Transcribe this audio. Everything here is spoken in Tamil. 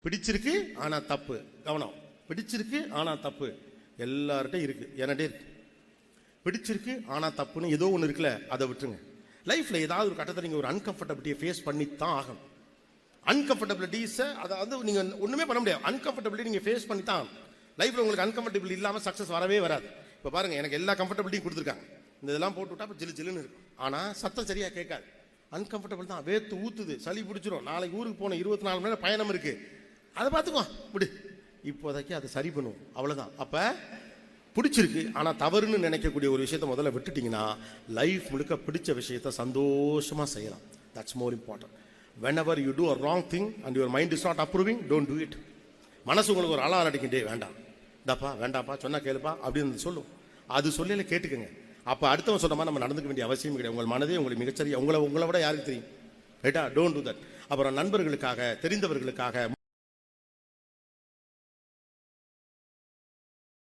பிடிச்சிருக்கு ஆனா தப்பு. கவனம், பிடிச்சிருக்கு ஆனா தப்பு எல்லார்ட்டையும் இருக்கு, என்கிட்ட இருக்கு. பிடிச்சிருக்கு ஆனா தப்புன்னு ஏதோ ஒன்று இருக்குல்ல, அதை விட்டுருங்க. லைஃப்ல ஏதாவது ஒரு கட்டத்தை நீங்க ஒரு அன்கம்ஃபர்டபிலிட்டியை ஃபேஸ் பண்ணி தான் ஆகணும். அன்கம்ஃபர்டபிலிட்டிஸை அதாவது நீங்க ஒண்ணுமே பண்ண முடியாது. அன்கம்ஃபர்டபிலிட்டி நீங்க ஃபேஸ் பண்ணி தான். லைஃப்ல உங்களுக்கு அன்கம்ஃபர்டபிள் இல்லாம சக்சஸ் வரவே வராது. இப்போ பாருங்க, எனக்கு எல்லா கம்ஃபர்டபிலிட்டியும் கொடுத்துருக்காங்க. இந்த இதெல்லாம் போட்டு விட்டா ஜிலு ஜிலுன்னு இருக்கும், ஆனா சத்தம் சரியா கேட்காது. அன்கம்ஃபர்டபிள் தான், வேர்த்து ஊத்துது, சளி பிடிச்சிரும். நாளைக்கு ஊருக்கு போன 24 மணி நேரம் பயணம் இருக்கு, அதை பார்த்துக்கோ விடு, இப்போதைக்கு அதை சரி பண்ணுவோம், அவ்வளோதான். அப்போ பிடிச்சிருக்கு ஆனால் தவறுன்னு நினைக்கக்கூடிய ஒரு விஷயத்தை முதல்ல விட்டுட்டிங்கன்னா லைஃப் முழுக்க பிடிச்ச விஷயத்தை சந்தோஷமாக செய்யலாம். That's more important. whenever you do a wrong thing and your mind is not approving, don't do it. மனசு உங்களுக்கு ஒரு அலாரம் அடிக்கிட்டே, வேண்டாம் இந்தாப்பா வேண்டாப்பா சொன்னா கேளுப்பா அப்படின்னு சொல்லும். அது சொல்லல கேட்டுக்கங்க. அப்போ அடுத்தவன் சொன்ன மாதிரி நம்ம நடந்துக்க வேண்டிய அவசியம் கிடையாது. உங்கள் மனதே உங்களுக்கு மிகச்சரி, உங்களை விட யாருக்கு தெரியும், ரைட்டா? Don't do that. அப்புறம் நண்பர்களுக்காக, தெரிந்தவர்களுக்காக